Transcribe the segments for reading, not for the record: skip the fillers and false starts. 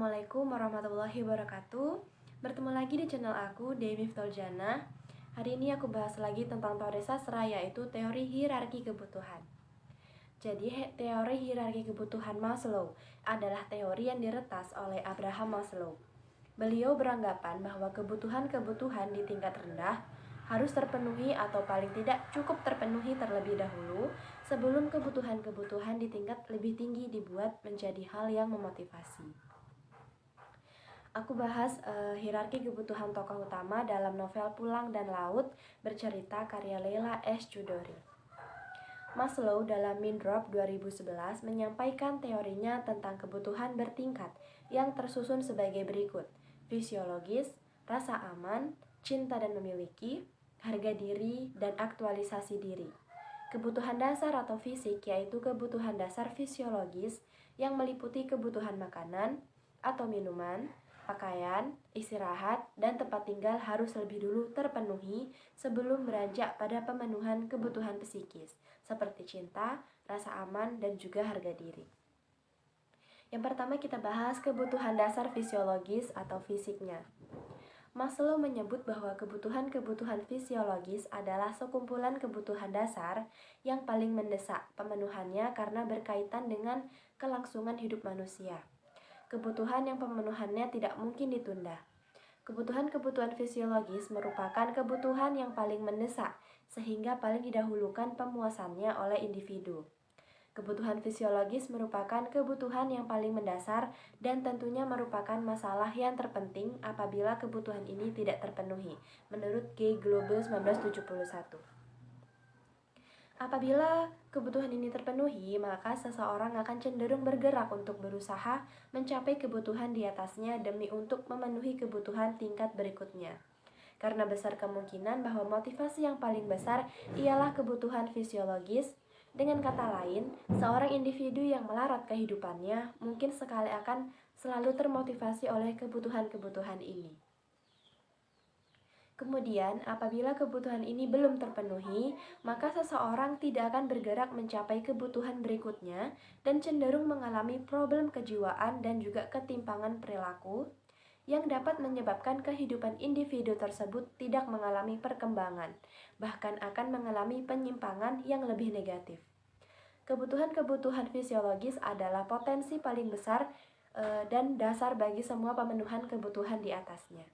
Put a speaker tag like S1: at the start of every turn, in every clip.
S1: Assalamualaikum warahmatullahi wabarakatuh. Bertemu lagi di channel aku, Dewi Miftoljana. Hari ini aku bahas lagi tentang teori sastra, yaitu teori hierarki kebutuhan. Jadi, teori hierarki kebutuhan Maslow adalah teori yang diretas oleh Abraham Maslow. Beliau beranggapan bahwa kebutuhan-kebutuhan di tingkat rendah harus terpenuhi atau paling tidak cukup terpenuhi terlebih dahulu sebelum kebutuhan-kebutuhan di tingkat lebih tinggi dibuat menjadi hal yang memotivasi. Aku bahas hierarki kebutuhan tokoh utama dalam novel Pulang dan Laut bercerita karya Leila S. Chudori. Maslow dalam Mindrop 2011 menyampaikan teorinya tentang kebutuhan bertingkat yang tersusun sebagai berikut: fisiologis, rasa aman, cinta dan memiliki, harga diri, dan aktualisasi diri. Kebutuhan dasar atau fisik yaitu kebutuhan dasar fisiologis yang meliputi kebutuhan makanan atau minuman, pakaian, istirahat, dan tempat tinggal harus lebih dulu terpenuhi sebelum beranjak pada pemenuhan kebutuhan psikis seperti cinta, rasa aman, dan juga harga diri. Yang pertama kita bahas kebutuhan dasar fisiologis atau fisiknya. Maslow menyebut bahwa kebutuhan-kebutuhan fisiologis adalah sekumpulan kebutuhan dasar yang paling mendesak pemenuhannya karena berkaitan dengan kelangsungan hidup manusia. Kebutuhan yang pemenuhannya tidak mungkin ditunda. Kebutuhan-kebutuhan fisiologis merupakan kebutuhan yang paling mendesak sehingga paling didahulukan pemuasannya oleh individu. Kebutuhan fisiologis merupakan kebutuhan yang paling mendasar dan tentunya merupakan masalah yang terpenting apabila kebutuhan ini tidak terpenuhi, menurut G. Globe 1971. Apabila kebutuhan ini terpenuhi, maka seseorang akan cenderung bergerak untuk berusaha mencapai kebutuhan di atasnya demi untuk memenuhi kebutuhan tingkat berikutnya. Karena besar kemungkinan bahwa motivasi yang paling besar ialah kebutuhan fisiologis. Dengan kata lain, seorang individu yang melarat kehidupannya mungkin sekali akan selalu termotivasi oleh kebutuhan-kebutuhan ini. Kemudian, apabila kebutuhan ini belum terpenuhi, maka seseorang tidak akan bergerak mencapai kebutuhan berikutnya dan cenderung mengalami problem kejiwaan dan juga ketimpangan perilaku yang dapat menyebabkan kehidupan individu tersebut tidak mengalami perkembangan, bahkan akan mengalami penyimpangan yang lebih negatif. Kebutuhan-kebutuhan fisiologis adalah potensi paling besar dan dasar bagi semua pemenuhan kebutuhan di atasnya.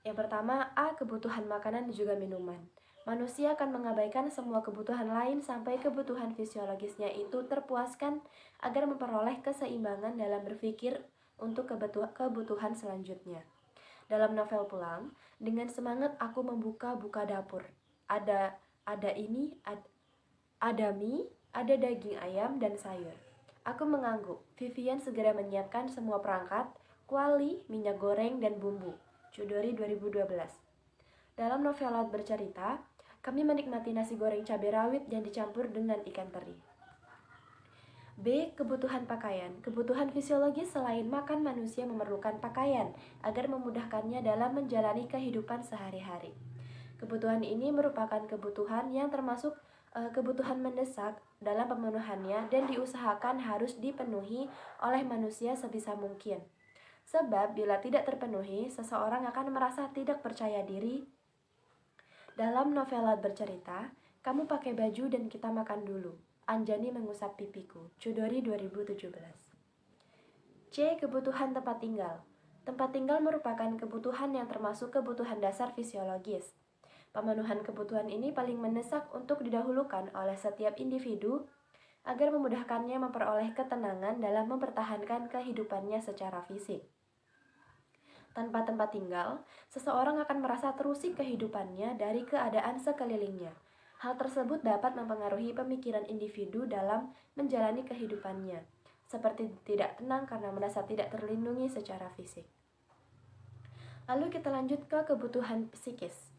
S1: Yang pertama, A. Kebutuhan makanan dan juga minuman. Manusia akan mengabaikan semua kebutuhan lain sampai kebutuhan fisiologisnya itu terpuaskan agar memperoleh keseimbangan dalam berpikir untuk kebutuhan selanjutnya. Dalam novel Pulang, dengan semangat aku membuka dapur. Ada mie, ada daging ayam dan sayur. Aku mengangguk. Vivian segera menyiapkan semua perangkat, kuali, minyak goreng, dan bumbu. Chudori 2012. Dalam novel Laut bercerita, kami menikmati nasi goreng cabai rawit yang dicampur dengan ikan teri. B. Kebutuhan pakaian. Kebutuhan fisiologis selain makan, manusia memerlukan pakaian agar memudahkannya dalam menjalani kehidupan sehari-hari. Kebutuhan ini merupakan kebutuhan yang termasuk kebutuhan mendesak dalam pemenuhannya dan diusahakan harus dipenuhi oleh manusia sebisa mungkin. Sebab bila tidak terpenuhi, seseorang akan merasa tidak percaya diri. Dalam novel Laut bercerita, kamu pakai baju dan kita makan dulu. Anjani mengusap pipiku. Chudori 2017. C. Kebutuhan tempat tinggal. Tempat tinggal merupakan kebutuhan yang termasuk kebutuhan dasar fisiologis. Pemenuhan kebutuhan ini paling mendesak untuk didahulukan oleh setiap individu agar memudahkannya memperoleh ketenangan dalam mempertahankan kehidupannya secara fisik. Tanpa tempat tinggal, seseorang akan merasa terusik kehidupannya dari keadaan sekelilingnya. Hal tersebut dapat mempengaruhi pemikiran individu dalam menjalani kehidupannya, seperti tidak tenang karena merasa tidak terlindungi secara fisik. Lalu kita lanjut ke kebutuhan psikis.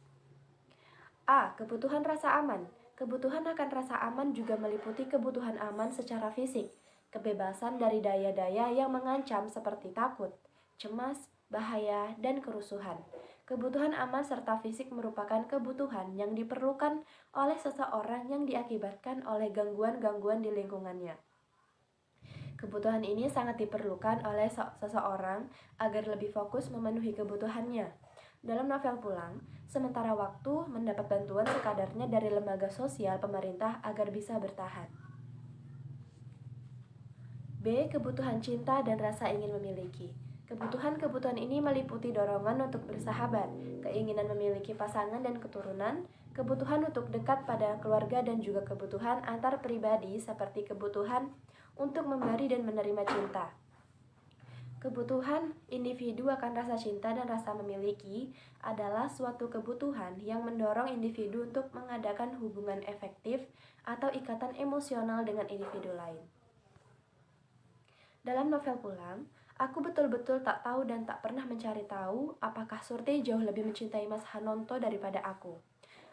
S1: A. Kebutuhan rasa aman. Kebutuhan akan rasa aman juga meliputi kebutuhan aman secara fisik, kebebasan dari daya-daya yang mengancam seperti takut, cemas, bahaya, dan kerusuhan. Kebutuhan aman serta fisik merupakan kebutuhan yang diperlukan oleh seseorang yang diakibatkan oleh gangguan-gangguan di lingkungannya. Kebutuhan ini sangat diperlukan oleh seseorang agar lebih fokus memenuhi kebutuhannya. Dalam novel Pulang, sementara waktu mendapat bantuan sekadarnya dari lembaga sosial pemerintah agar bisa bertahan. B. Kebutuhan cinta dan rasa ingin memiliki. Kebutuhan-kebutuhan ini meliputi dorongan untuk bersahabat, keinginan memiliki pasangan dan keturunan, kebutuhan untuk dekat pada keluarga dan juga kebutuhan antar pribadi seperti kebutuhan untuk memberi dan menerima cinta. Kebutuhan individu akan rasa cinta dan rasa memiliki adalah suatu kebutuhan yang mendorong individu untuk mengadakan hubungan efektif atau ikatan emosional dengan individu lain. Dalam novel Pulang, aku betul-betul tak tahu dan tak pernah mencari tahu apakah Surti jauh lebih mencintai Mas Hanonto daripada aku.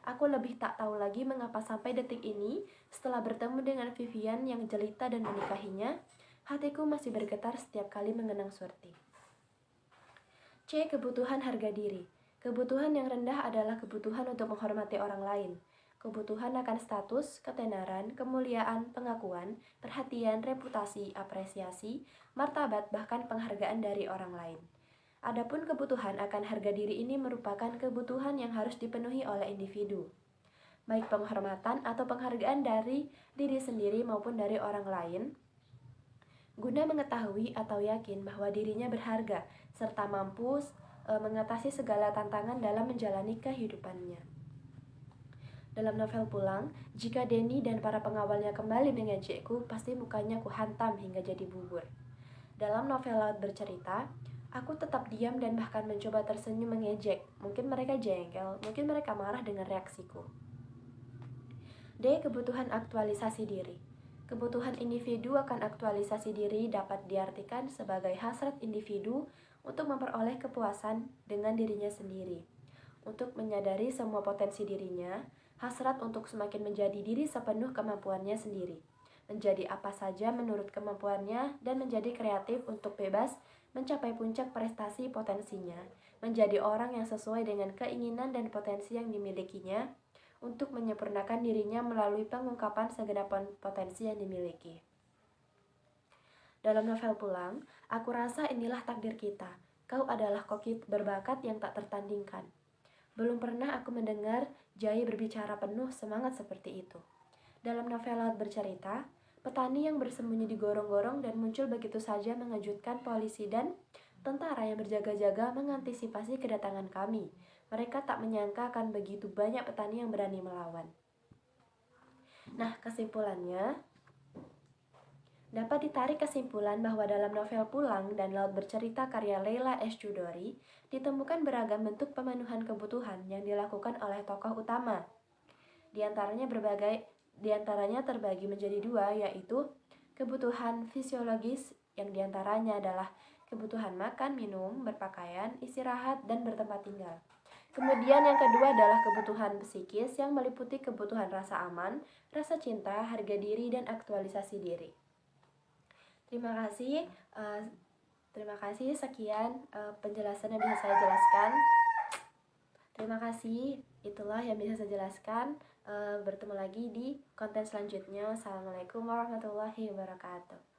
S1: Aku lebih tak tahu lagi mengapa sampai detik ini, setelah bertemu dengan Vivian yang jelita dan menikahinya, hatiku masih bergetar setiap kali mengenang Surti. C. Kebutuhan harga diri. Kebutuhan yang rendah adalah kebutuhan untuk menghormati orang lain. Kebutuhan akan status, ketenaran, kemuliaan, pengakuan, perhatian, reputasi, apresiasi, martabat, bahkan penghargaan dari orang lain. Adapun kebutuhan akan harga diri ini merupakan kebutuhan yang harus dipenuhi oleh individu, baik penghormatan atau penghargaan dari diri sendiri maupun dari orang lain, guna mengetahui atau yakin bahwa dirinya berharga serta mampu mengatasi segala tantangan dalam menjalani kehidupannya. Dalam novel Pulang, jika Denny dan para pengawalnya kembali mengejekku, pasti mukanya ku hantam hingga jadi bubur. Dalam novel Laut Bercerita, aku tetap diam dan bahkan mencoba tersenyum mengejek. Mungkin mereka jengkel, mungkin mereka marah dengan reaksiku. D. Kebutuhan aktualisasi diri. Kebutuhan individu akan aktualisasi diri dapat diartikan sebagai hasrat individu untuk memperoleh kepuasan dengan dirinya sendiri, untuk menyadari semua potensi dirinya, hasrat untuk semakin menjadi diri sepenuh kemampuannya sendiri, menjadi apa saja menurut kemampuannya, dan menjadi kreatif untuk bebas mencapai puncak prestasi potensinya, menjadi orang yang sesuai dengan keinginan dan potensi yang dimilikinya, untuk menyempurnakan dirinya melalui pengungkapan segenap potensi yang dimiliki. Dalam novel Pulang, aku rasa inilah takdir kita. Kau adalah koki berbakat yang tak tertandingkan. Belum pernah aku mendengar Jai berbicara penuh semangat seperti itu. Dalam novel Laut Bercerita, petani yang bersembunyi di gorong-gorong dan muncul begitu saja mengejutkan polisi dan tentara yang berjaga-jaga mengantisipasi kedatangan kami. Mereka tak menyangka akan begitu banyak petani yang berani melawan. Nah, kesimpulannya, dapat ditarik kesimpulan bahwa dalam novel Pulang dan Laut Bercerita karya Leila S. Chudori, ditemukan beragam bentuk pemenuhan kebutuhan yang dilakukan oleh tokoh utama. Di antaranya terbagi menjadi dua, yaitu kebutuhan fisiologis yang diantaranya adalah kebutuhan makan, minum, berpakaian, istirahat, dan bertempat tinggal. Kemudian yang kedua adalah kebutuhan psikis yang meliputi kebutuhan rasa aman, rasa cinta, harga diri, dan aktualisasi diri. Terima kasih, sekian penjelasan yang bisa saya jelaskan. Terima kasih, itulah yang bisa saya jelaskan. Bertemu lagi di konten selanjutnya. Assalamualaikum warahmatullahi wabarakatuh.